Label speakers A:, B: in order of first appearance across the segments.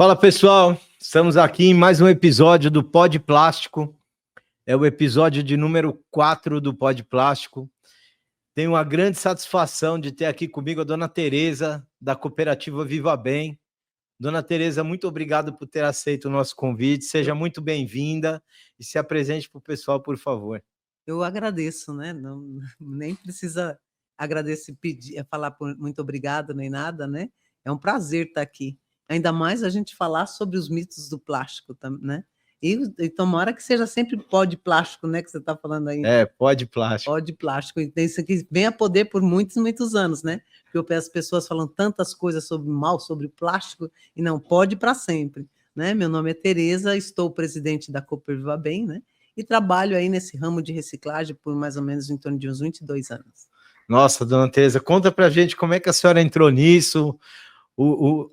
A: Fala pessoal, estamos aqui em mais um episódio do Pod Plástico, é o episódio de número 4 do Pod Plástico. Tenho uma grande satisfação de ter aqui comigo a dona Tereza, da cooperativa Viva Bem. Dona Tereza, muito obrigado por ter aceito o nosso convite, seja muito bem-vinda e se apresente para o pessoal, por favor.
B: Eu agradeço, né? Nem precisa agradecer, pedir, falar muito obrigado nem nada, né? É um prazer estar aqui. Ainda mais a gente falar sobre os mitos do plástico, né? E tomara que seja sempre pó de plástico, né? Que você está falando aí.
A: Pod Plástico.
B: Pó de plástico. Então, isso aqui vem a poder por muitos, muitos anos, né? Porque eu peço as pessoas falando tantas coisas sobre mal, sobre plástico, e não pode para sempre, né? Meu nome é Tereza, estou presidente da Cooperativa Bem, né? E trabalho aí nesse ramo de reciclagem por mais ou menos em torno de uns 22 anos.
A: Nossa, dona Tereza, conta pra gente como é que a senhora entrou nisso,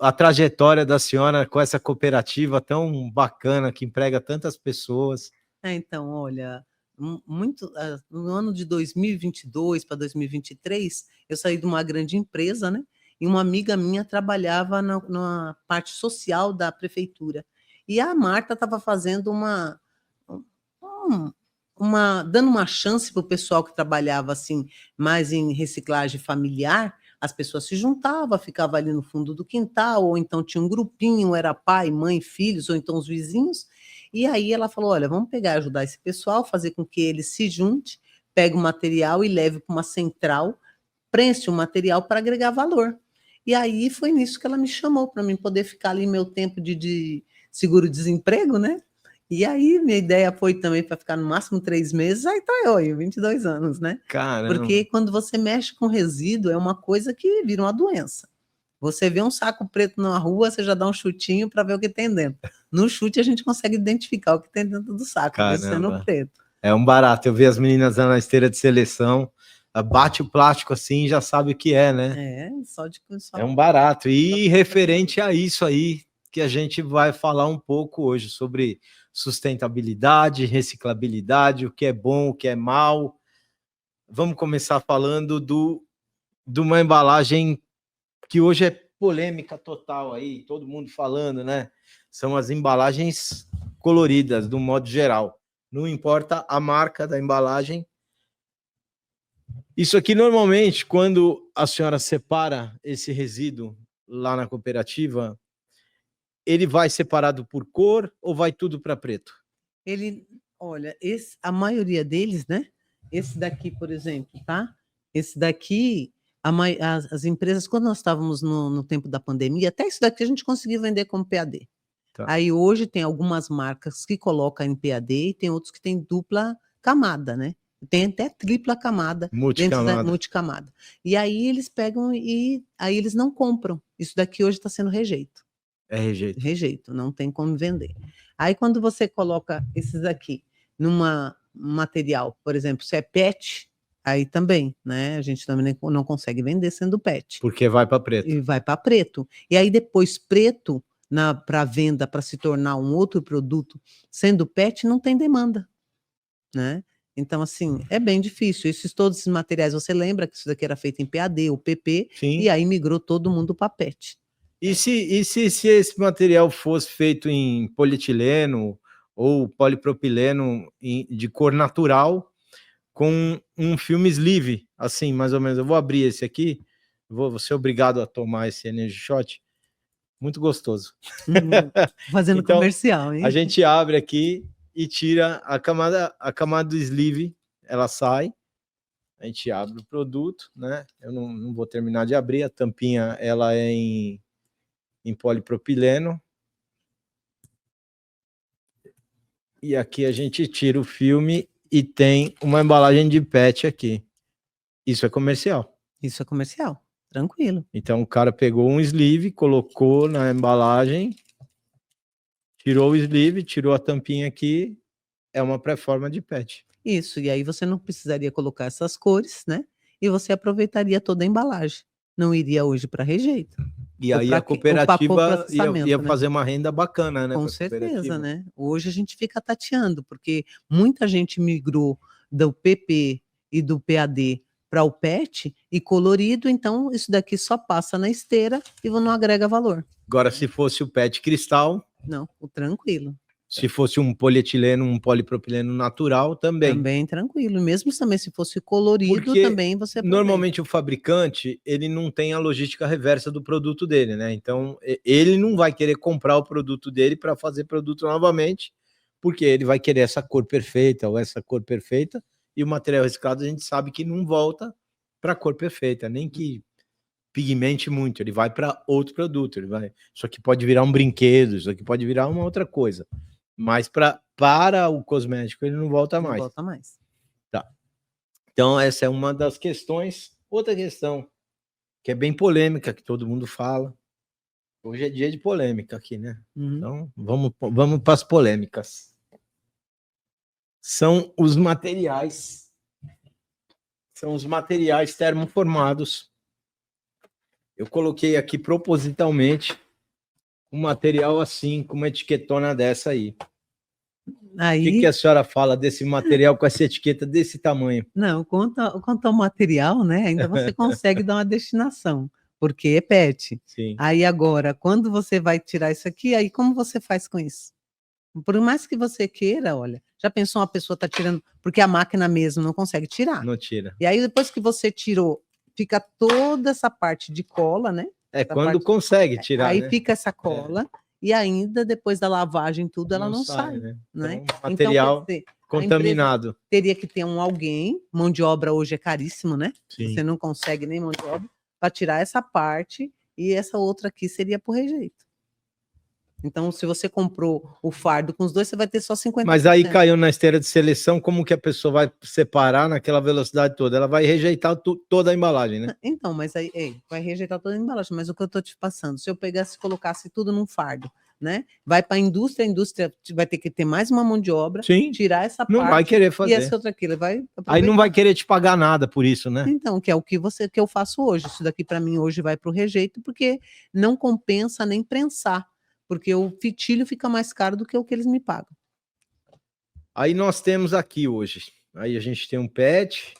A: a trajetória da senhora com essa cooperativa tão bacana, que emprega tantas pessoas.
B: Então, olha, no ano de 2022 para 2023, eu saí de uma grande empresa, né? E uma amiga minha trabalhava na parte social da prefeitura. E a Marta estava fazendo dando uma chance para o pessoal que trabalhava assim mais em reciclagem familiar. As pessoas se juntavam, ficavam ali no fundo do quintal, ou então tinha um grupinho, era pai, mãe, filhos, ou então os vizinhos. E aí ela falou: olha, vamos pegar e ajudar esse pessoal, fazer com que ele se junte, pegue o material e leve para uma central, prense o material para agregar valor. E aí foi nisso que ela me chamou, para mim poder ficar ali meu tempo de seguro-desemprego, né? E aí minha ideia foi também para ficar no máximo 3 meses, aí tá eu aí, 22 anos, né?
A: Caramba.
B: Porque quando você mexe com resíduo, é uma coisa que vira uma doença. Você vê um saco preto na rua, você já dá um chutinho para ver o que tem dentro. No chute a gente consegue identificar o que tem dentro do saco, mesmo sendo preto.
A: É um barato. Eu vi as meninas lá na esteira de seleção, bate o plástico assim e já sabe o que é, né? É um barato. E referente a isso aí, que a gente vai falar um pouco hoje sobre sustentabilidade, reciclabilidade, o que é bom, o que é mal. Vamos começar falando de uma embalagem que hoje é polêmica total aí, todo mundo falando, né? São as embalagens coloridas, do modo geral. Não importa a marca da embalagem. Isso aqui, normalmente, quando a senhora separa esse resíduo lá na cooperativa, ele vai separado por cor ou vai tudo para preto?
B: Olha, a maioria deles, né? Esse daqui, por exemplo, tá? Esse daqui, as empresas, quando nós estávamos no tempo da pandemia, até isso daqui a gente conseguiu vender como PAD.
A: Tá.
B: Aí hoje tem algumas marcas que colocam em PAD e tem outros que tem dupla camada, né? Tem até tripla camada, multicamada. E aí eles pegam e aí eles não compram. Isso daqui hoje está sendo rejeito.
A: É rejeito.
B: Rejeito, não tem como vender. Aí quando você coloca esses aqui numa material, por exemplo, se é PET, aí também, né? A gente também não consegue vender sendo PET.
A: Porque vai para preto.
B: E vai para preto. E aí depois preto para venda, para se tornar um outro produto, sendo PET, não tem demanda, né? Então, assim, é bem difícil. Todos esses materiais, você lembra que isso daqui era feito em PAD ou PP,
A: Sim.
B: E aí migrou todo mundo para PET.
A: E se esse material fosse feito em polietileno ou polipropileno de cor natural, com um filme sleeve, assim, mais ou menos. Eu vou abrir esse aqui, vou ser obrigado a tomar esse Energy Shot. Muito gostoso.
B: Fazendo então, comercial, hein?
A: A gente abre aqui e tira a camada do sleeve, ela sai. A gente abre o produto, né? Eu não vou terminar de abrir, a tampinha ela é em polipropileno. E aqui a gente tira o filme e tem uma embalagem de PET aqui. Isso é comercial.
B: Isso é comercial, tranquilo.
A: Então o cara pegou um sleeve, colocou na embalagem, tirou o sleeve, tirou a tampinha aqui, é uma pré-forma de PET.
B: Isso, e aí você não precisaria colocar essas cores, né? E você aproveitaria toda a embalagem. Não iria hoje para rejeito.
A: E aí a cooperativa ia fazer
B: né?
A: Uma renda bacana, né?
B: Com certeza, né? Hoje a gente fica tateando, porque muita gente migrou do PP e do PAD para o PET e colorido, então isso daqui só passa na esteira e não agrega valor.
A: Agora, se fosse o PET cristal...
B: Não, tranquilo.
A: Se fosse um polietileno, um polipropileno natural, também.
B: Também tranquilo. Mesmo também se fosse colorido,
A: porque
B: também você aproveita.
A: Normalmente o fabricante, ele não tem a logística reversa do produto dele, né? Então, ele não vai querer comprar o produto dele para fazer produto novamente, porque ele vai querer essa cor perfeita ou essa cor perfeita, e o material reciclado a gente sabe que não volta para a cor perfeita, nem que pigmente muito, ele vai para outro produto, isso aqui pode virar um brinquedo, isso aqui pode virar uma outra coisa. Mas para o cosmético ele não volta mais.
B: Não volta mais.
A: Tá. Então, essa é uma das questões. Outra questão, que é bem polêmica, que todo mundo fala. Hoje é dia de polêmica aqui, né? Então, vamos para as polêmicas. São os materiais. São os materiais termoformados. Eu coloquei aqui propositalmente um material assim, com uma etiquetona dessa aí. O que a senhora fala desse material com essa etiqueta desse tamanho?
B: Não, quanto ao material, né? Ainda você consegue dar uma destinação, porque é PET.
A: Sim.
B: Aí agora, quando você vai tirar isso aqui, aí como você faz com isso? Por mais que você queira, olha, já pensou uma pessoa está tirando, porque a máquina mesmo não consegue tirar.
A: Não tira.
B: E aí depois que você tirou, fica toda essa parte de cola, né?
A: Quando consegue tirar,
B: aí
A: né?
B: Fica essa cola, e ainda depois da lavagem tudo, ela não sai, né?
A: Então, material contaminado.
B: Teria que ter alguém, mão de obra hoje é caríssimo, né?
A: Sim.
B: Você não consegue nem mão de obra, para tirar essa parte, e essa outra aqui seria por rejeito. Então, se você comprou o fardo com os dois, você vai ter só 50%.
A: Mas aí caiu na esteira de seleção, como que a pessoa vai separar naquela velocidade toda? Ela vai rejeitar toda a embalagem, né?
B: Então, mas aí vai rejeitar toda a embalagem. Mas o que eu estou te passando, se eu pegasse e colocasse tudo num fardo, né? Vai para a indústria vai ter que ter mais uma mão de obra,
A: sim,
B: tirar essa parte.
A: Não vai querer fazer.
B: E essa outra aqui, vai aproveitar.
A: Aí não vai querer te pagar nada por isso, né?
B: Então, que é o que eu faço hoje. Isso daqui para mim hoje vai para o rejeito, porque não compensa nem prensar. Porque o fitilho fica mais caro do que o que eles me pagam.
A: Aí nós temos aqui hoje. Aí a gente tem um PET.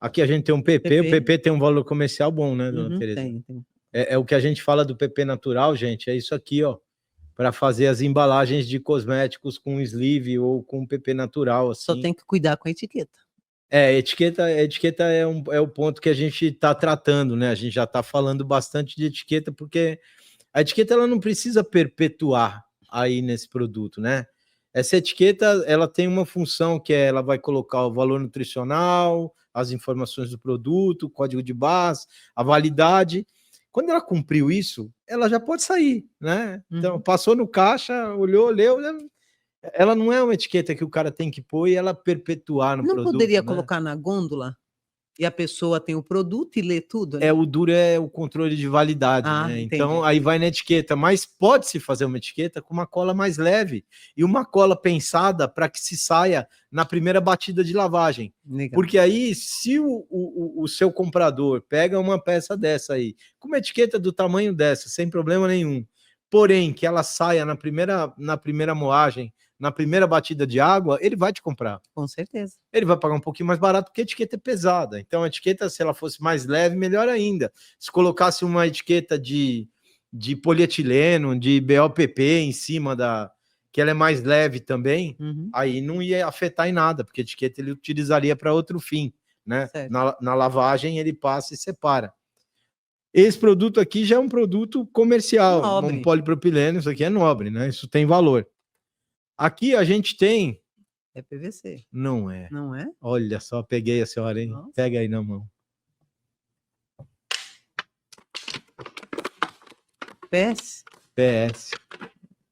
A: Aqui a gente tem um PP. O PP tem um valor comercial bom, né, dona Tereza?
B: Tem.
A: É o que a gente fala do PP natural, gente. É isso aqui, ó. Para fazer as embalagens de cosméticos com sleeve ou com PP natural. Assim.
B: Só tem que cuidar com a etiqueta.
A: Etiqueta é o ponto que a gente está tratando, né? A gente já está falando bastante de etiqueta, porque a etiqueta ela não precisa perpetuar aí nesse produto, né? Essa etiqueta ela tem uma função que ela vai colocar o valor nutricional, as informações do produto, o código de barras, a validade. Quando ela cumpriu isso, ela já pode sair, né? Então, passou no caixa, olhou, leu, ela não é uma etiqueta que o cara tem que pôr e ela perpetuar no produto.
B: Não poderia colocar na gôndola? E a pessoa tem o produto e lê tudo? Né?
A: O duro é o controle de validade, né? Então, aí vai na etiqueta. Mas pode-se fazer uma etiqueta com uma cola mais leve e uma cola pensada para que se saia na primeira batida de lavagem. Legal. Porque aí, se o seu comprador pega uma peça dessa aí, com uma etiqueta do tamanho dessa, sem problema nenhum, porém que ela saia na primeira moagem, na primeira batida de água, ele vai te comprar.
B: Com certeza.
A: Ele vai pagar um pouquinho mais barato porque a etiqueta é pesada. Então, a etiqueta, se ela fosse mais leve, melhor ainda. Se colocasse uma etiqueta de polietileno, de BOPP em cima que ela é mais leve também, aí não ia afetar em nada, porque a etiqueta ele utilizaria para outro fim, né? Na lavagem, ele passa e separa. Esse produto aqui já é um produto comercial, nobre. Um polipropileno, isso aqui é nobre, né? Isso tem valor. Aqui a gente tem...
B: É PVC.
A: Não é.
B: Não é?
A: Olha só, peguei a senhora, hein? Nossa. Pega aí na mão.
B: PS?
A: PS.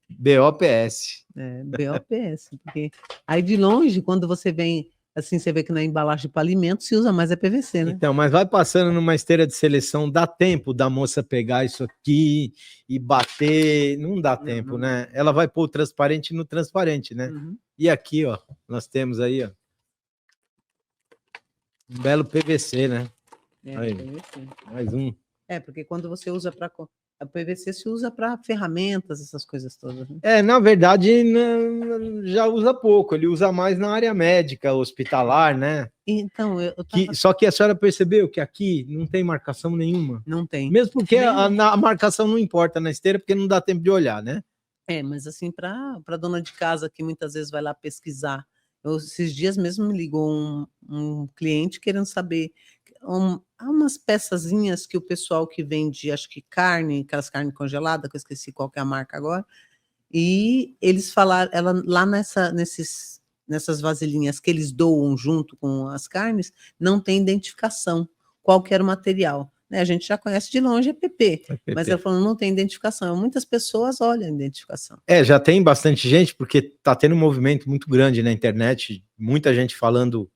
A: BOPS.
B: BOPS. Porque aí de longe, quando você vem... Assim, você vê que na embalagem para alimentos se usa mais PVC, né?
A: Então, mas vai passando numa esteira de seleção, dá tempo da moça pegar isso aqui e bater, não dá tempo, né? Ela vai pôr o transparente no transparente, né? E aqui, ó, nós temos aí, ó, um belo PVC, né? Aí,
B: PVC.
A: Mais um.
B: Porque quando você usa para A PVC se usa para ferramentas, essas coisas todas. Né?
A: Na verdade, já usa pouco, ele usa mais na área médica, hospitalar, né?
B: Então,
A: Só que a senhora percebeu que aqui não tem marcação nenhuma?
B: Não tem.
A: Mesmo porque a marcação não importa na esteira, porque não dá tempo de olhar, né?
B: Mas assim, para dona de casa que muitas vezes vai lá pesquisar. Esses dias mesmo me ligou um cliente querendo saber há umas peçazinhas que o pessoal que vende, acho que carne, aquelas carnes congeladas, que eu esqueci qual que é a marca agora, e eles falaram, ela lá nessas vasilhinhas que eles doam junto com as carnes, não tem identificação, qual que era o material. Né? A gente já conhece de longe, é PP. Mas ela falou, não tem identificação. Muitas pessoas olham a identificação.
A: Já tem bastante gente, porque está tendo um movimento muito grande na internet, muita gente falando.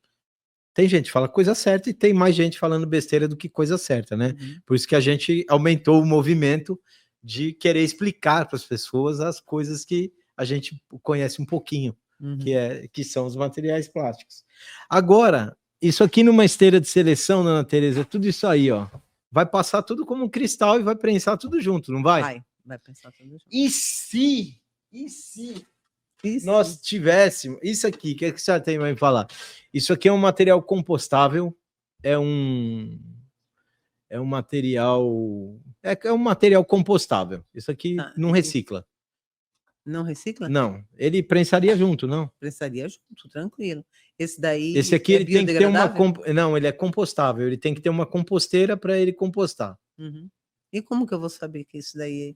A: Tem gente que fala coisa certa e tem mais gente falando besteira do que coisa certa, né? Uhum. Por isso que a gente aumentou o movimento de querer explicar para as pessoas as coisas que a gente conhece um pouquinho, uhum. que são os materiais plásticos. Agora, isso aqui numa esteira de seleção, dona Tereza, tudo isso aí, ó, vai passar tudo como um cristal e vai prensar tudo junto, não vai?
B: Vai prensar tudo junto.
A: E se nós tivéssemos isso aqui, o que a senhora tem para me falar? Isso aqui é um material compostável, é um material compostável. Isso aqui não recicla.
B: Não recicla?
A: Não, ele prensaria junto, não?
B: Prensaria junto, tranquilo.
A: Esse aqui ele tem que ter não, ele é compostável, ele tem que ter uma composteira para ele compostar.
B: Uhum. E como que eu vou saber que isso daí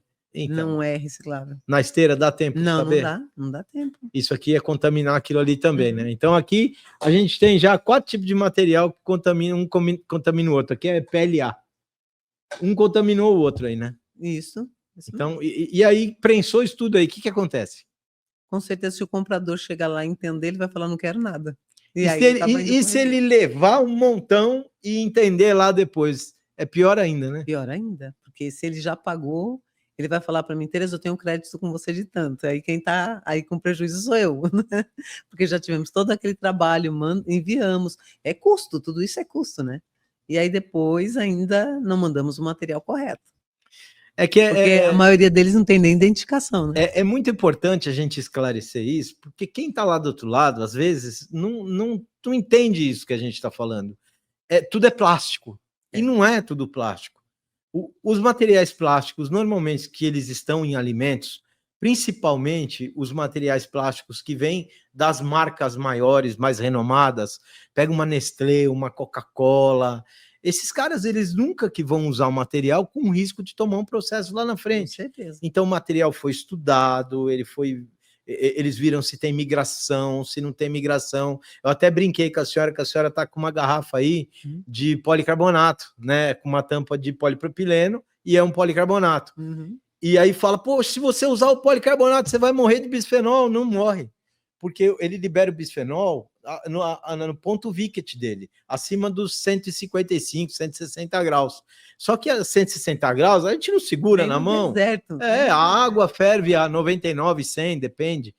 B: não é reciclável?
A: Na esteira dá tempo de saber?
B: Não dá tempo.
A: Isso aqui é contaminar aquilo ali também, né? Então aqui a gente tem já 4 tipos de material que contamina, um contamina o outro. Aqui é PLA. Um contaminou o outro aí, né?
B: Isso.
A: Então, e aí prensou isso tudo aí, o que acontece?
B: Com certeza, se o comprador chegar lá e entender, ele vai falar, não quero nada.
A: E se ele levar um montão e entender lá depois? É pior ainda, né?
B: Pior ainda, porque se ele já pagou, ele vai falar para mim, Tereza, eu tenho crédito com você de tanto. Aí quem está aí com prejuízo sou eu, né? Porque já tivemos todo aquele trabalho, enviamos. É custo, tudo isso é custo, né? E aí depois ainda não mandamos o material correto. Porque a maioria deles não tem nem identificação, né?
A: É muito importante a gente esclarecer isso, porque quem está lá do outro lado, às vezes, não entende isso que a gente está falando. Tudo é plástico, e não é tudo plástico. Os materiais plásticos, normalmente, que eles estão em alimentos, principalmente os materiais plásticos que vêm das marcas maiores, mais renomadas, pega uma Nestlé, uma Coca-Cola... Esses caras, eles nunca que vão usar o material com risco de tomar um processo lá na frente.
B: Com certeza.
A: Então, o material foi estudado, eles viram se tem migração, se não tem migração. Eu até brinquei com a senhora, que a senhora está com uma garrafa aí de policarbonato, né? Com uma tampa de polipropileno e é um policarbonato.
B: Uhum.
A: E aí fala, pô, se você usar o policarbonato, você vai morrer de bisfenol. Não morre, porque ele libera o bisfenol no ponto Vickett dele, acima dos 155, 160 graus. Só que a 160 graus a gente não segura na mão.
B: Deserto.
A: A água ferve a 99, 100, depende.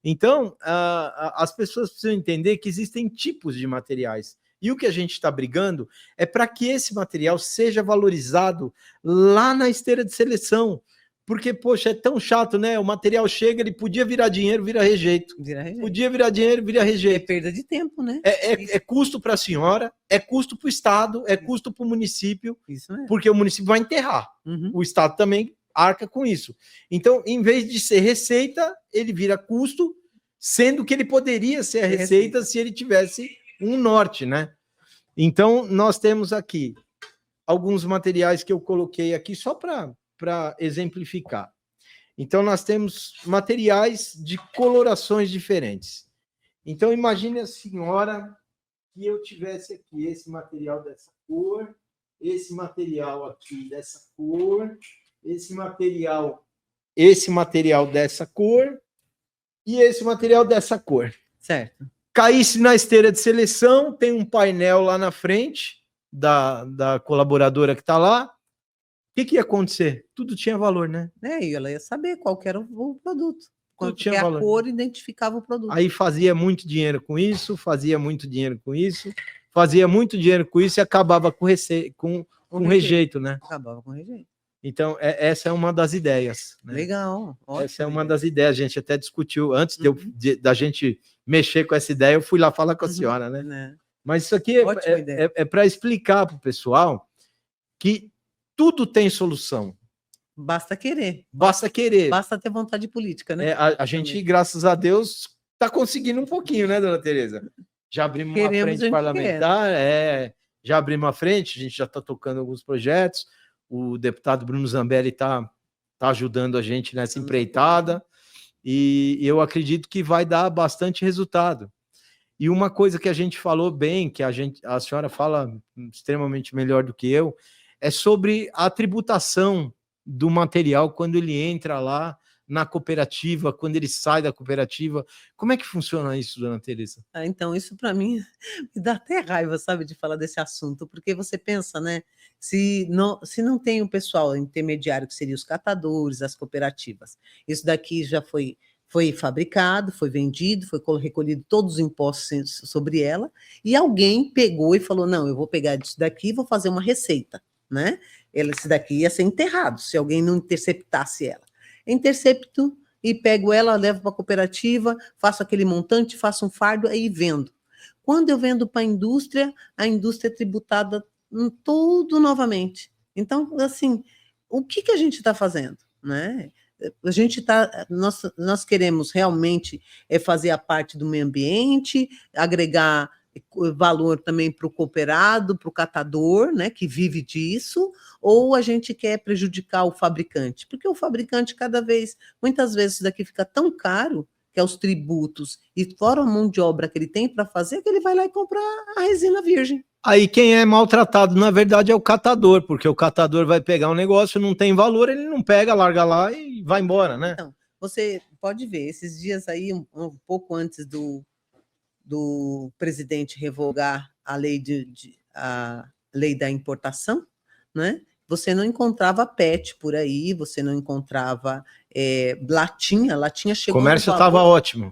A: Então, as pessoas precisam entender que existem tipos de materiais. E o que a gente está brigando é para que esse material seja valorizado lá na esteira de seleção. Porque, poxa, é tão chato, né? O material chega, ele podia virar dinheiro, vira rejeito. Podia virar dinheiro, vira rejeito.
B: É perda de tempo, né?
A: É custo para a senhora, é custo para o Estado, é custo para o município.
B: Isso mesmo.
A: Porque o município vai enterrar.
B: Uhum.
A: O Estado também arca com isso. Então, em vez de ser receita, ele vira custo, sendo que ele poderia ser a receita se ele tivesse um norte, né? Então, nós temos aqui alguns materiais que eu coloquei aqui só para exemplificar. Então, nós temos materiais de colorações diferentes. Então, imagine a senhora que eu tivesse aqui esse material dessa cor, esse material aqui dessa cor, esse material dessa cor e esse material dessa cor.
B: Certo.
A: Caísse na esteira de seleção, tem um painel lá na frente da colaboradora que está lá. O que ia acontecer? Tudo tinha valor, né?
B: E ela ia saber qual que era o produto.
A: Tudo tinha valor.
B: A cor identificava o produto.
A: Aí fazia muito dinheiro com isso, fazia muito dinheiro com isso e acabava com rejeito, né?
B: Acabava com rejeito.
A: Então, essa é uma das ideias. Né?
B: Legal.
A: Essa é uma das ideias, a gente até discutiu, antes da gente mexer com essa ideia, eu fui lá falar com a senhora, né? Mas isso aqui é para explicar para o pessoal que tudo tem solução.
B: Basta querer.
A: Basta querer.
B: Basta ter vontade política, né?
A: A gente, graças a Deus, está conseguindo um pouquinho, né, dona Tereza? Já abrimos uma frente parlamentar, já abrimos uma frente, a gente já está tocando alguns projetos, o deputado Bruno Zambelli está ajudando a gente nessa empreitada, e eu acredito que vai dar bastante resultado. E uma coisa que a gente falou bem, que a senhora fala extremamente melhor do que eu, é sobre a tributação do material quando ele entra lá na cooperativa, quando ele sai da cooperativa. Como é que funciona isso, dona Tereza?
B: Então, isso para mim me dá até raiva, sabe, de falar desse assunto, porque você pensa, né, se não tem o pessoal intermediário, que seriam os catadores, as cooperativas, isso daqui já foi fabricado, foi vendido, foi recolhido todos os impostos sobre ela, e alguém pegou e falou, não, eu vou pegar isso daqui e vou fazer uma receita, né? Esse daqui ia ser enterrado, se alguém não interceptasse ela. Intercepto e pego ela, levo para a cooperativa, faço aquele montante, faço um fardo e vendo. Quando eu vendo para a indústria é tributada tudo novamente. Então, assim, o que a gente está fazendo, né? Nós queremos realmente fazer a parte do meio ambiente, agregar valor também para o cooperado, para o catador, né, que vive disso, ou a gente quer prejudicar o fabricante? Porque o fabricante muitas vezes isso daqui fica tão caro, que é os tributos, e fora a mão de obra que ele tem para fazer, que ele vai lá e compra a resina virgem.
A: Aí quem é maltratado, na verdade, é o catador, porque o catador vai pegar um negócio, não tem valor, ele não pega, larga lá e vai embora, né?
B: Então, você pode ver, esses dias aí, um pouco antes do presidente revogar a lei a lei da importação, né? Você não encontrava PET por aí, você não encontrava latinha chegou.
A: O comércio estava ótimo.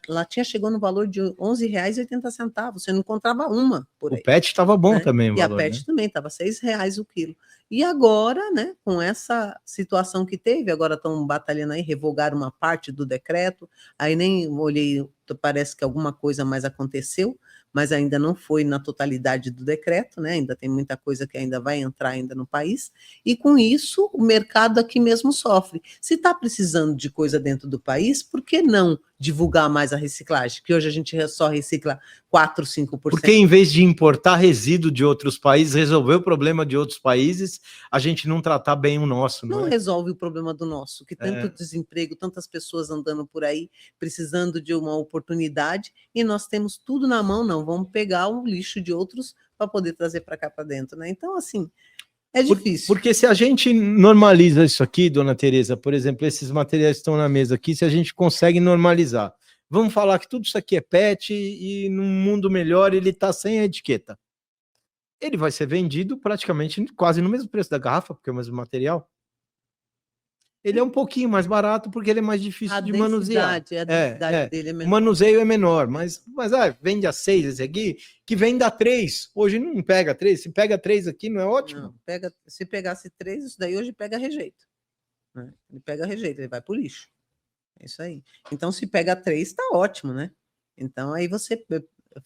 B: Latinha chegou no valor de R$ 11,80, você não encontrava uma por aí.
A: O PET estava bom, né? Também.
B: E a PET também estava R$ 6,00 o quilo. E agora, né, com essa situação que teve, agora estão batalhando aí, revogaram uma parte do decreto, aí nem olhei, parece que alguma coisa mais aconteceu, mas ainda não foi na totalidade do decreto, né? Ainda tem muita coisa que ainda vai entrar ainda no país, e com isso o mercado aqui mesmo sofre. Se está precisando de coisa dentro do país, por que não divulgar mais a reciclagem? Que hoje a gente só recicla 4, 5%.
A: Porque em vez de importar resíduo de outros países, resolver o problema de outros países, a gente não tratar bem o nosso.
B: Não resolve o problema do nosso, que tanto desemprego, tantas pessoas andando por aí, precisando de uma oportunidade, e nós temos tudo na mão, não, vamos pegar o lixo de outros para poder trazer para cá para dentro, né? Então, assim, é difícil.
A: Porque se a gente normaliza isso aqui, dona Tereza, por exemplo, esses materiais que estão na mesa aqui, se a gente consegue normalizar, vamos falar que tudo isso aqui é PET e num mundo melhor ele está sem a etiqueta. Ele vai ser vendido praticamente quase no mesmo preço da garrafa, porque é o mesmo material. Ele é um pouquinho mais barato porque ele é mais difícil de manusear.
B: A densidade dele é menor.
A: O manuseio é menor, mas vende a 6 esse aqui, que vende a 3. Hoje não pega 3. Se pega 3 aqui, não é ótimo? Não,
B: se pegasse 3, isso daí hoje pega rejeito. Né? Ele pega rejeito, ele vai pro lixo. É isso aí. Então, se pega 3, tá ótimo, né? Então, aí você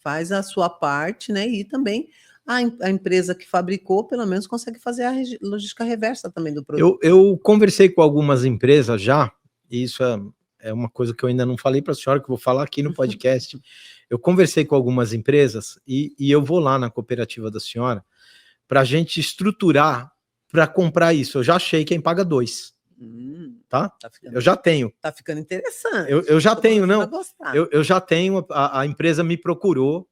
B: faz a sua parte, né? E também a empresa que fabricou, pelo menos, consegue fazer a logística reversa também do produto.
A: Eu conversei com algumas empresas já, e isso é uma coisa que eu ainda não falei para a senhora, que eu vou falar aqui no podcast. Eu conversei com algumas empresas e eu vou lá na cooperativa da senhora para a gente estruturar para comprar isso. Eu já achei quem paga 2. Tá? Eu já tenho.
B: Tá ficando interessante.
A: Eu já tenho, não. Eu já tenho, a empresa me procurou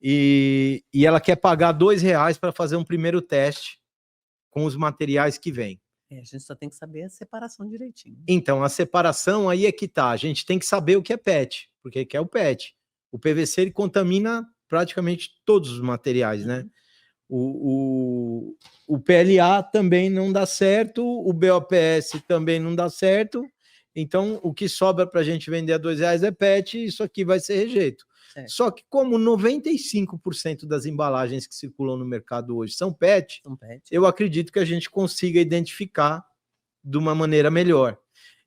A: e ela quer pagar R$2 para fazer um primeiro teste com os materiais que vem.
B: A gente só tem que saber a separação direitinho.
A: Então, a separação aí é que tá. A gente tem que saber o que é PET, porque que é o PET. O PVC ele contamina praticamente todos os materiais, né? O PLA também não dá certo, o BOPS também não dá certo, Então, o que sobra para a gente vender a R$2 é PET, isso aqui vai ser rejeito. Só que como 95% das embalagens que circulam no mercado hoje são PET, eu acredito que a gente consiga identificar de uma maneira melhor.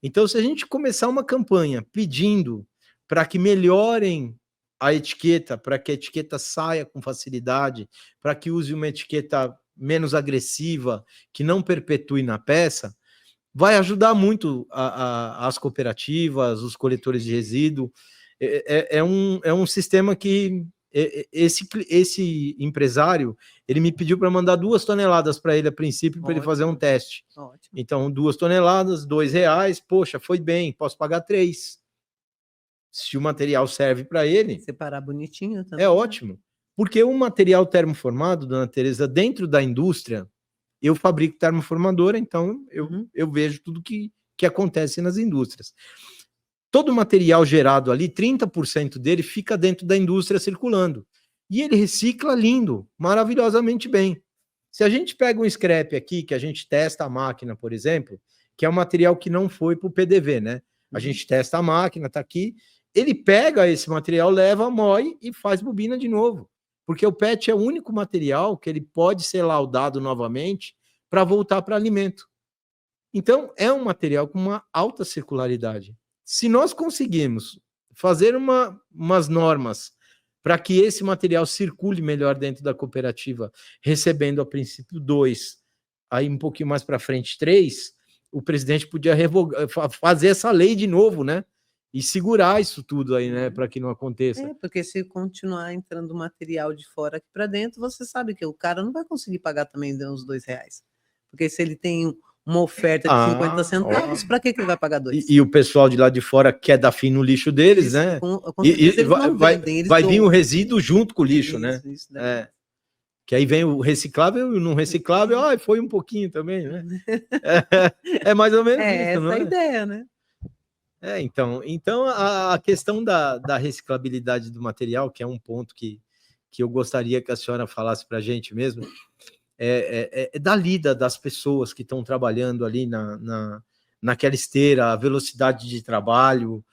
A: Então, se a gente começar uma campanha pedindo para que melhorem a etiqueta, para que a etiqueta saia com facilidade, para que use uma etiqueta menos agressiva, que não perpetue na peça, vai ajudar muito as cooperativas, os coletores de resíduo. É um sistema que esse empresário, ele me pediu para mandar 2 toneladas para ele a princípio, para ele fazer um teste. Ótimo. Então, 2 toneladas, R$2, poxa, foi bem, posso pagar 3. Se o material serve para ele...
B: Separar bonitinho também.
A: É ótimo. Porque o material termoformado, dona Tereza, dentro da indústria, eu fabrico termoformadora, então eu vejo tudo que acontece nas indústrias. Todo o material gerado ali, 30% dele fica dentro da indústria circulando. E ele recicla lindo, maravilhosamente bem. Se a gente pega um scrap aqui, que a gente testa a máquina, por exemplo, que é um material que não foi para o PDV, né? A gente testa a máquina, tá aqui, ele pega esse material, leva, moe e faz bobina de novo. Porque o PET é o único material que ele pode ser laudado novamente para voltar para alimento. Então, é um material com uma alta circularidade. Se nós conseguirmos fazer umas normas para que esse material circule melhor dentro da cooperativa, recebendo a princípio 2, aí um pouquinho mais para frente 3, o presidente podia fazer essa lei de novo, né? E segurar isso tudo aí, né? Para que não aconteça.
B: Porque se continuar entrando material de fora aqui para dentro, você sabe que o cara não vai conseguir pagar também uns R$2. Porque se ele tem uma oferta de 50 centavos, para que ele vai pagar 2?
A: E o pessoal de lá de fora quer dar fim no lixo deles, isso, né? Vai vir o resíduo junto com o lixo, né? Isso que aí vem o reciclável e o não reciclável, foi um pouquinho também, né? É mais ou menos isso,
B: essa
A: não é?
B: A ideia, né?
A: Então a questão da reciclabilidade do material, que é um ponto que eu gostaria que a senhora falasse para a gente mesmo, da lida das pessoas que estão trabalhando ali naquela esteira, a velocidade de trabalho.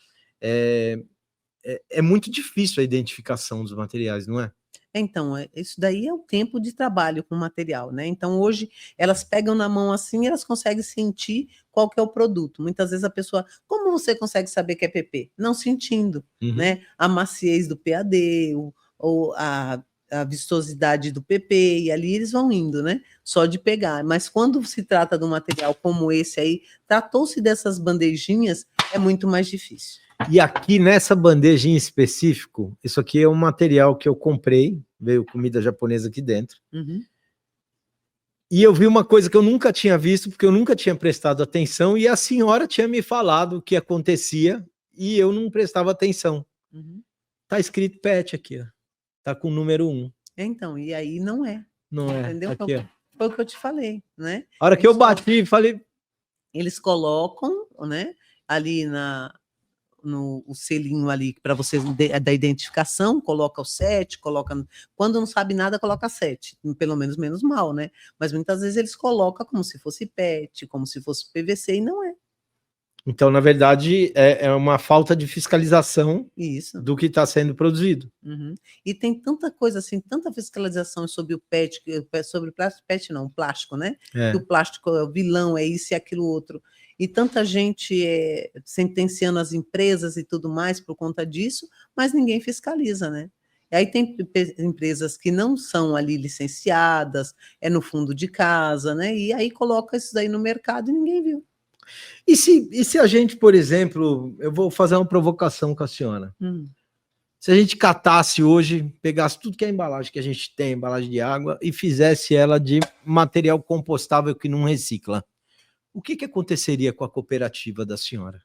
A: É muito difícil a identificação dos materiais, não é?
B: Então, isso daí é o tempo de trabalho com o material, né? Então, hoje, elas pegam na mão assim e elas conseguem sentir qual que é o produto. Muitas vezes a pessoa... Como você consegue saber que é PP? Não sentindo, né? A maciez do PAD, ou a vistosidade do PP, e ali eles vão indo, né? Só de pegar. Mas quando se trata de um material como esse aí, tratou-se dessas bandejinhas, é muito mais difícil.
A: E aqui nessa bandeja em específico, isso aqui é um material que eu comprei, veio comida japonesa aqui dentro. E eu vi uma coisa que eu nunca tinha visto, porque eu nunca tinha prestado atenção, e a senhora tinha me falado o que acontecia, e eu não prestava atenção. Tá escrito PET aqui, ó. Tá com o número 1.
B: Então, e aí não é.
A: Não é.
B: Entendeu?
A: Aqui,
B: foi o que eu te falei, né?
A: A hora que eu bati e falei...
B: Eles colocam, né, ali no selinho ali para você da identificação, coloca o 7, coloca... Quando não sabe nada, coloca 7, pelo menos menos mal, né? Mas muitas vezes eles colocam como se fosse PET, como se fosse PVC, e não é.
A: Então, na verdade, é uma falta de fiscalização do que está sendo produzido.
B: E tem tanta coisa assim, tanta fiscalização sobre o PET, sobre o plástico, PET não, o plástico, né? Que o plástico é o vilão, é isso e aquilo outro. E tanta gente sentenciando as empresas e tudo mais por conta disso, mas ninguém fiscaliza, né? E aí tem empresas que não são ali licenciadas, é no fundo de casa, né? E aí coloca isso daí no mercado e ninguém viu.
A: E se a gente, por exemplo, eu vou fazer uma provocação com a senhora. Se a gente catasse hoje, pegasse tudo que é embalagem que a gente tem, embalagem de água, e fizesse ela de material compostável que não recicla, o que aconteceria com a cooperativa da senhora?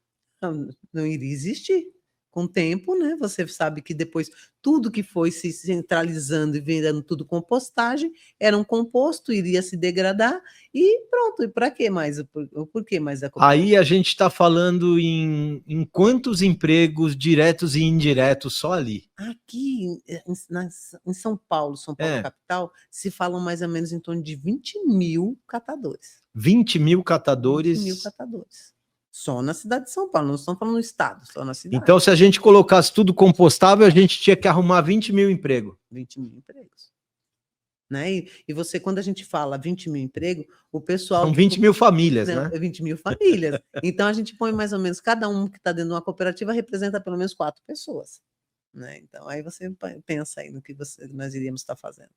B: Não iria existir. Com o tempo, né? Você sabe que depois tudo que foi se centralizando e virando tudo compostagem, era um composto, iria se degradar e pronto. E para que mais? Por que mais a cooperativa?
A: Aí a gente está falando em quantos empregos diretos e indiretos só ali?
B: Aqui em São Paulo capital, se falam mais ou menos em torno de 20 mil catadores.
A: 20 mil catadores?
B: 20 mil catadores. Só na cidade de São Paulo, não estamos falando no estado, só na cidade.
A: Então, se a gente colocasse tudo compostável, a gente tinha que arrumar 20 mil empregos.
B: 20 mil empregos. Né? E você, quando a gente fala 20 mil empregos, o pessoal...
A: São 20 mil famílias,
B: não,
A: né?
B: 20 mil famílias. Então, a gente põe mais ou menos, cada um que está dentro de uma cooperativa representa pelo menos 4 pessoas. Né? Então, aí você pensa aí no que nós iríamos estar fazendo.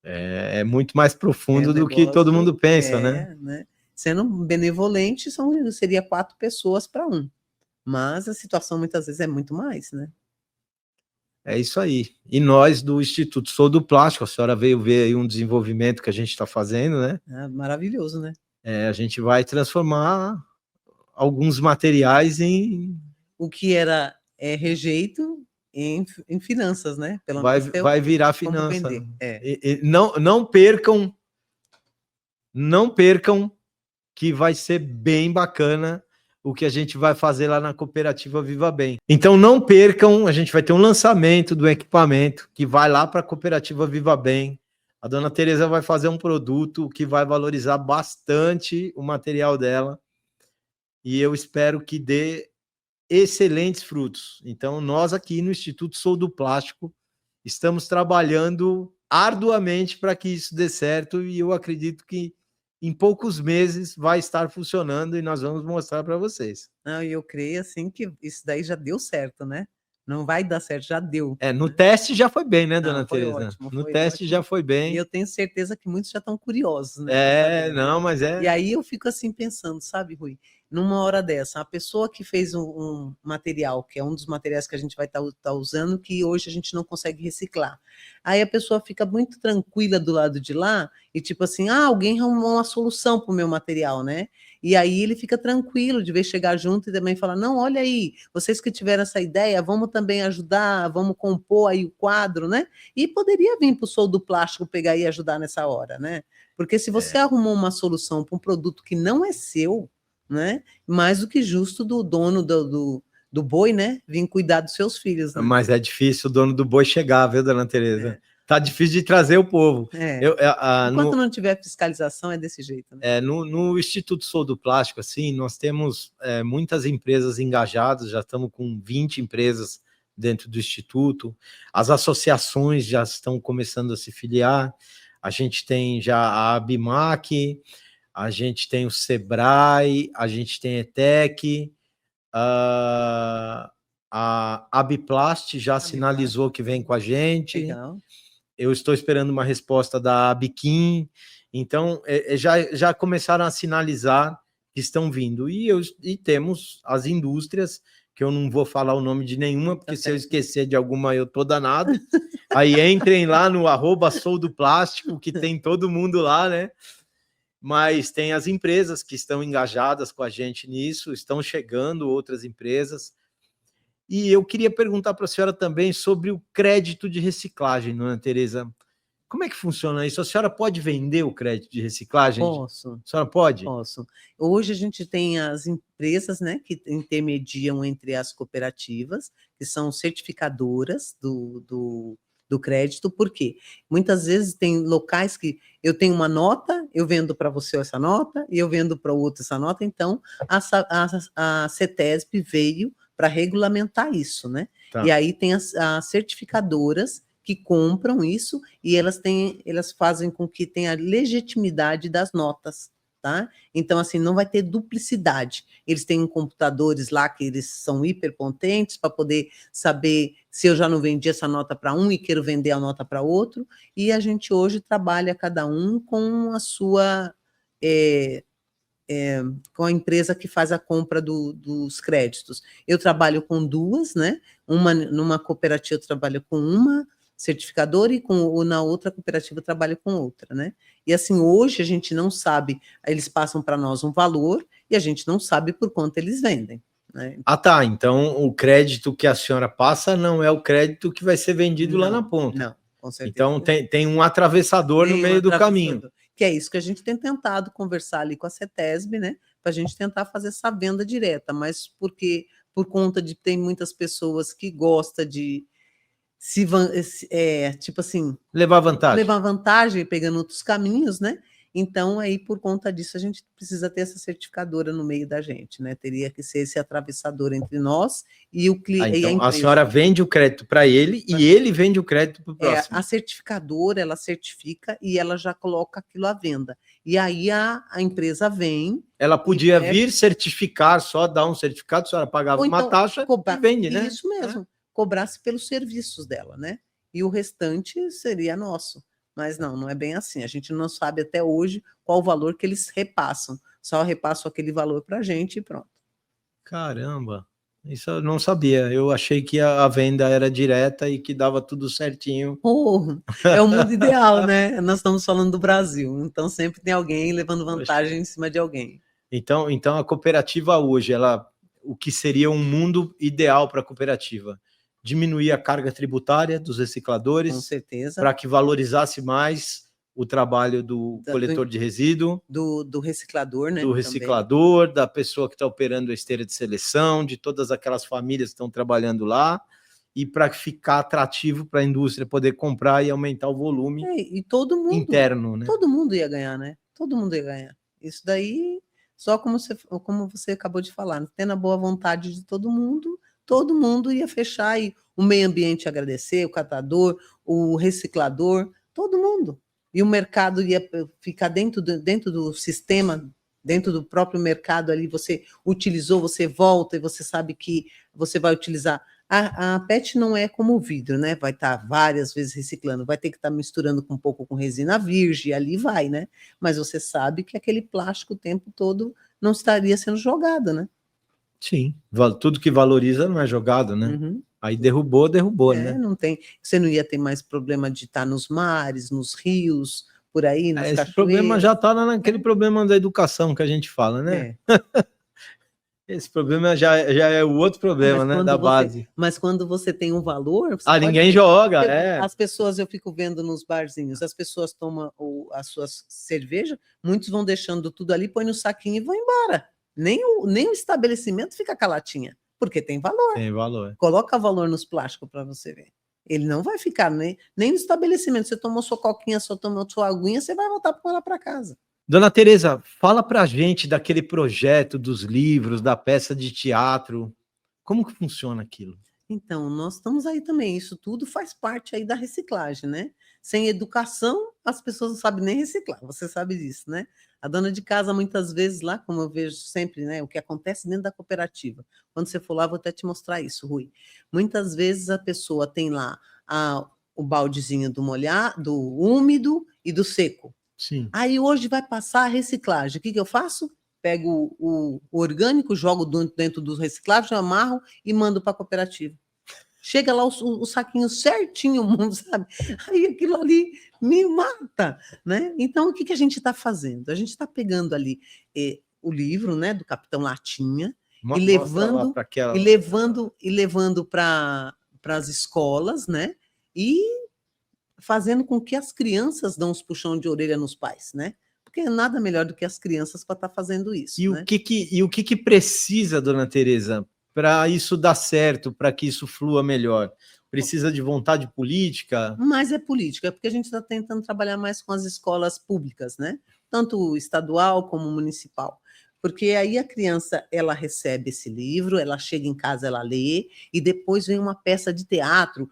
A: É muito mais profundo do que todo mundo pensa, né?
B: Sendo benevolente, seria 4 pessoas para 1. Mas a situação muitas vezes é muito mais, né?
A: É isso aí. E nós do Instituto Sou do Plástico, a senhora veio ver aí um desenvolvimento que a gente está fazendo, né?
B: Maravilhoso, né?
A: A gente vai transformar alguns materiais em...
B: O que era rejeito em finanças, né?
A: Pelo menos vai virar finança. Não percam que vai ser bem bacana o que a gente vai fazer lá na cooperativa Viva Bem. Então não percam, a gente vai ter um lançamento do equipamento que vai lá para a cooperativa Viva Bem. A dona Tereza vai fazer um produto que vai valorizar bastante o material dela e eu espero que dê excelentes frutos. Então nós aqui no Instituto Sou do Plástico estamos trabalhando arduamente para que isso dê certo e eu acredito que em poucos meses vai estar funcionando e nós vamos mostrar para vocês.
B: Não, e eu creio assim que isso daí já deu certo, né? Não vai dar certo, já deu.
A: No teste já foi bem, né, dona Tereza?
B: Ótimo,
A: no teste ótimo. Já foi bem.
B: E eu tenho certeza que muitos já estão curiosos, né?
A: Mas é...
B: E aí eu fico assim pensando, sabe, Rui? Numa hora dessa, a pessoa que fez um material, que é um dos materiais que a gente vai estar usando, que hoje a gente não consegue reciclar. Aí a pessoa fica muito tranquila do lado de lá e tipo assim, alguém arrumou uma solução para o meu material, né? E aí ele fica tranquilo de ver chegar junto e também falar, não, olha aí, vocês que tiveram essa ideia, vamos também ajudar, vamos compor aí o quadro, né? E poderia vir para o Sou do Plástico pegar e ajudar nessa hora, né? Porque se você arrumou uma solução para um produto que não é seu, né? Mais do que justo do dono do boi, né? Vir cuidar dos seus filhos. Né?
A: Mas é difícil o dono do boi chegar, viu, dona Tereza? Tá difícil de trazer o povo.
B: Enquanto não tiver fiscalização, é desse jeito.
A: Né? No Instituto Sou do Plástico, assim, nós temos muitas empresas engajadas, já estamos com 20 empresas dentro do Instituto, as associações já estão começando a se filiar, a gente tem já a Abimac, a gente tem o Sebrae, a gente tem a ETEC, a Abiplast já sinalizou que vem com a gente.
B: Legal.
A: Eu estou esperando uma resposta da Abiquim. Então, já começaram a sinalizar que estão vindo. E temos as indústrias, que eu não vou falar o nome de nenhuma, porque se eu esquecer de alguma, eu tô danado. Aí entrem lá no @soudoplástico, que tem todo mundo lá, né? Mas tem as empresas que estão engajadas com a gente nisso, estão chegando outras empresas. E eu queria perguntar para a senhora também sobre o crédito de reciclagem, dona Tereza. Como é que funciona isso? A senhora pode vender o crédito de reciclagem?
B: Posso.
A: A senhora pode?
B: Posso. Hoje a gente tem as empresas, né, que intermediam entre as cooperativas, que são certificadoras do crédito, porque muitas vezes tem locais que eu tenho uma nota, eu vendo para você essa nota, e eu vendo para o outro essa nota, então a CETESB veio para regulamentar isso, né? Tá. E aí tem as certificadoras que compram isso e elas fazem com que tenha legitimidade das notas, tá? Então, assim, não vai ter duplicidade. Eles têm computadores lá que eles são hiperpotentes para poder saber se eu já não vendi essa nota para um e quero vender a nota para outro, e a gente hoje trabalha cada um com a sua... com a empresa que faz a compra dos créditos. Eu trabalho com 2, né? Numa cooperativa eu trabalho com uma certificadora e na outra cooperativa eu trabalho com outra, né? E assim, hoje a gente não sabe, eles passam para nós um valor e a gente não sabe por quanto eles vendem. Né?
A: Tá, então o crédito que a senhora passa não é o crédito que vai ser vendido lá na ponta.
B: Não, com certeza.
A: Então tem um atravessador no meio do caminho.
B: Que é isso que a gente tem tentado conversar ali com a CETESB, né? Para a gente tentar fazer essa venda direta, mas porque por conta de tem muitas pessoas que gostam de tipo assim,
A: levar vantagem
B: pegando outros caminhos, né? Então, aí, por conta disso, a gente precisa ter essa certificadora no meio da gente, né? Teria que ser esse atravessador entre nós e o cliente.
A: Então, a senhora vende o crédito para ele e ele vende o crédito para o próximo.
B: A certificadora, ela certifica e ela já coloca aquilo à venda. E aí a empresa vem...
A: Ela podia vir certificar, só dar um certificado, a senhora pagava uma taxa e vende, né?
B: Isso mesmo, cobrasse pelos serviços dela, né? E o restante seria nosso. Mas não é bem assim. A gente não sabe até hoje qual o valor que eles repassam. Só repassam aquele valor para a gente e pronto.
A: Caramba, isso eu não sabia. Eu achei que a venda era direta e que dava tudo certinho.
B: É o mundo ideal, né? Nós estamos falando do Brasil, então sempre tem alguém levando vantagem em cima de alguém.
A: Então a cooperativa hoje, o que seria um mundo ideal para a cooperativa? Diminuir a carga tributária dos recicladores,
B: com certeza,
A: para que valorizasse mais o trabalho do coletor de resíduo,
B: do reciclador, né?
A: Do reciclador, também. Da pessoa que está operando a esteira de seleção, de todas aquelas famílias que estão trabalhando lá, e para ficar atrativo para a indústria poder comprar e aumentar o volume
B: e todo mundo,
A: interno, né?
B: Todo mundo ia ganhar, né? Todo mundo ia ganhar. Isso daí, só como você acabou de falar, tendo a boa vontade de todo mundo ia fechar e o meio ambiente agradecer, o catador, o reciclador, todo mundo. E o mercado ia ficar dentro do sistema, dentro do próprio mercado ali, você utilizou, você volta e você sabe que você vai utilizar. A PET não é como o vidro, né? Vai estar várias vezes reciclando, vai ter que estar misturando um pouco com resina virgem, ali vai, né? Mas você sabe que aquele plástico o tempo todo não estaria sendo jogado, né?
A: Sim, tudo que valoriza não é jogado, né?
B: Uhum.
A: Aí derrubou, né?
B: Não tem, você não ia ter mais problema de estar nos mares, nos rios, por aí, nas cachoeiras.
A: Esse problema já está naquele problema da educação que a gente fala, né? Esse problema já é o outro problema, né? Da base.
B: Mas quando você tem um valor...
A: ninguém joga,
B: As pessoas, eu fico vendo nos barzinhos, as pessoas tomam as suas cervejas, muitos vão deixando tudo ali, põe no saquinho e vão embora. Nem o estabelecimento fica com a latinha, porque tem valor.
A: Tem valor.
B: Coloca valor nos plásticos para você ver. Ele não vai ficar nem no estabelecimento. Você tomou sua coquinha, só tomou sua aguinha, você vai voltar com ela para casa.
A: Dona Tereza, fala para a gente daquele projeto dos livros, da peça de teatro. Como que funciona aquilo?
B: Então, nós estamos aí também. Isso tudo faz parte aí da reciclagem, né? Sem educação, as pessoas não sabem nem reciclar. Você sabe disso, né? A dona de casa, muitas vezes lá, como eu vejo sempre, né? O que acontece dentro da cooperativa. Quando você for lá, vou até te mostrar isso, Rui. Muitas vezes a pessoa tem lá o baldezinho do molhado, do úmido e do seco.
A: Sim.
B: Aí hoje vai passar a reciclagem. O que eu faço? Pego o orgânico, jogo dentro do reciclável, amarro e mando para a cooperativa. Chega lá o saquinho certinho, sabe? Aí aquilo ali me mata, né? Então, o que a gente está fazendo? A gente está pegando ali o livro, né, do Capitão Latinha e levando para as escolas, né? E fazendo com que as crianças dão uns puxão de orelha nos pais, né? Porque nada melhor do que as crianças para estar fazendo isso.
A: E,
B: né?
A: o que precisa, dona Tereza, para isso dar certo, para que isso flua melhor? Precisa de vontade política?
B: Mas é política, porque a gente está tentando trabalhar mais com as escolas públicas, né? Tanto estadual como municipal. Porque aí a criança, ela recebe esse livro, ela chega em casa, ela lê, e depois vem uma peça de teatro,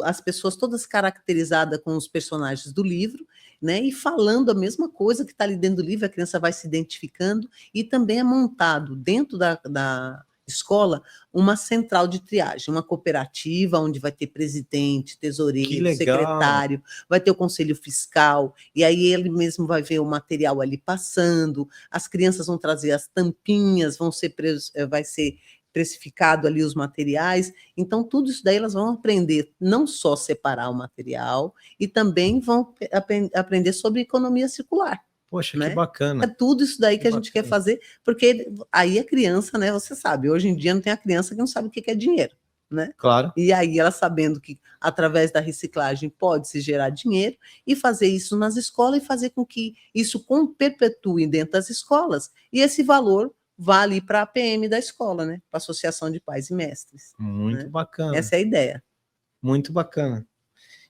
B: as pessoas todas caracterizadas com os personagens do livro, né? E falando a mesma coisa que está ali dentro do livro, a criança vai se identificando, e também é montado dentro da escola uma central de triagem, uma cooperativa onde vai ter presidente, tesoureiro, secretário, vai ter o conselho fiscal, e aí ele mesmo vai ver o material ali passando, as crianças vão trazer as tampinhas, vai ser precificado ali os materiais, então tudo isso daí elas vão aprender não só separar o material, e também vão aprender sobre economia circular.
A: Poxa, né? Que bacana.
B: É tudo isso daí que a gente quer fazer, porque aí a criança, né, você sabe, hoje em dia não tem a criança que não sabe o que é dinheiro, né?
A: Claro.
B: E aí ela sabendo que através da reciclagem pode se gerar dinheiro e fazer isso nas escolas e fazer com que isso perpetue dentro das escolas e esse valor vá ali para a PM da escola, né? Para a Associação de Pais e Mestres.
A: Muito bacana.
B: Essa é a ideia.
A: Muito bacana.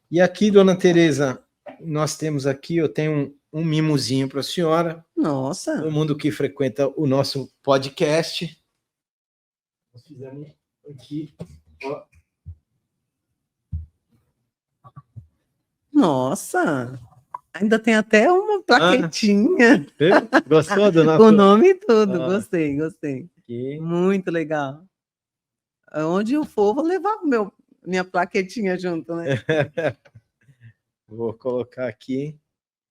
A: E aqui, dona Tereza, nós temos aqui, eu tenho um mimozinho para a senhora.
B: Nossa!
A: Todo mundo que frequenta o nosso podcast. Nós fizemos aqui, ó.
B: Nossa! Ainda tem até uma plaquetinha.
A: Gostou do nosso...
B: Com o nome e tudo. Gostei.
A: Aqui.
B: Muito legal. Onde eu for, vou levar minha plaquetinha junto, né?
A: Vou colocar aqui.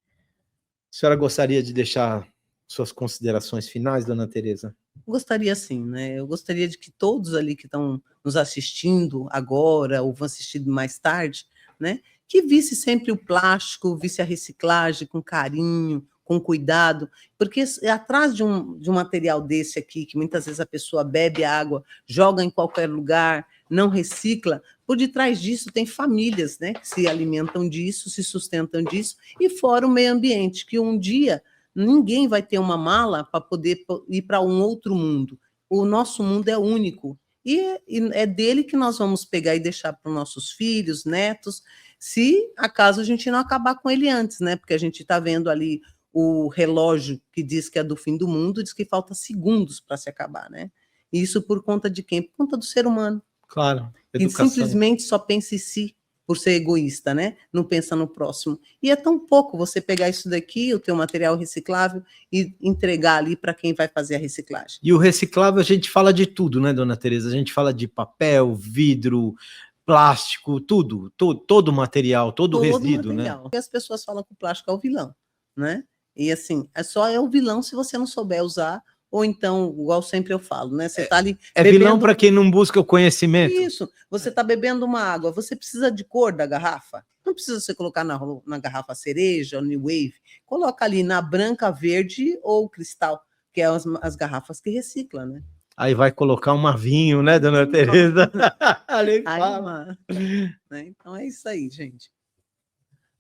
A: A senhora gostaria de deixar suas considerações finais, dona Tereza?
B: Gostaria sim, né? Eu gostaria de que todos ali que estão nos assistindo agora ou vão assistir mais tarde, né? Que visse sempre o plástico, visse a reciclagem com carinho, com cuidado, porque atrás de um material desse aqui, que muitas vezes a pessoa bebe água, joga em qualquer lugar, não recicla, por detrás disso tem famílias, né, que se alimentam disso, se sustentam disso, e fora o meio ambiente, que um dia ninguém vai ter uma mala para poder ir para um outro mundo. O nosso mundo é único, e é dele que nós vamos pegar e deixar para os nossos filhos, netos, se acaso a gente não acabar com ele antes, né? Porque a gente está vendo ali o relógio que diz que é do fim do mundo, diz que falta segundos para se acabar, né? E isso por conta de quem? Por conta do ser humano.
A: Claro,
B: educação. Que simplesmente só pensa em si, por ser egoísta, né? Não pensa no próximo. E é tão pouco você pegar isso daqui, o teu material reciclável, e entregar ali para quem vai fazer a reciclagem.
A: E o reciclável a gente fala de tudo, né, dona Tereza? A gente fala de papel, vidro, plástico, tudo, todo material, todo resíduo, material, né?
B: Porque as pessoas falam que o plástico é o vilão, né? E assim, só é o vilão se você não souber usar, ou então, igual sempre eu falo, né? Você está ali.
A: É bebendo... vilão para quem não busca o conhecimento.
B: Isso, você está bebendo uma água, você precisa de cor da garrafa? Não precisa você colocar na garrafa cereja ou New Wave, coloca ali na branca, verde ou cristal, que é as garrafas que reciclam, né?
A: Aí vai colocar um vinho, né, dona Tereza?
B: Então é isso aí, gente.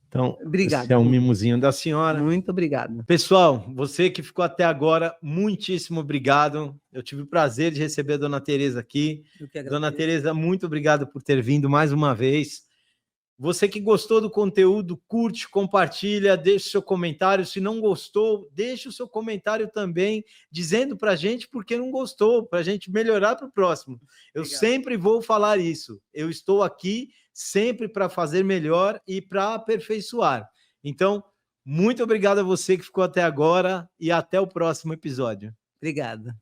A: Então,
B: obrigado.
A: Esse é um mimozinho da senhora.
B: Muito obrigado.
A: Pessoal, você que ficou até agora, muitíssimo obrigado. Eu tive o prazer de receber a dona Tereza aqui. Dona Tereza, muito obrigado por ter vindo mais uma vez. Você que gostou do conteúdo, curte, compartilha, deixe seu comentário. Se não gostou, deixe o seu comentário também, dizendo para a gente por que não gostou, para a gente melhorar para o próximo. Eu sempre vou falar isso. Eu estou aqui sempre para fazer melhor e para aperfeiçoar. Então, muito obrigado a você que ficou até agora e até o próximo episódio.
B: Obrigada.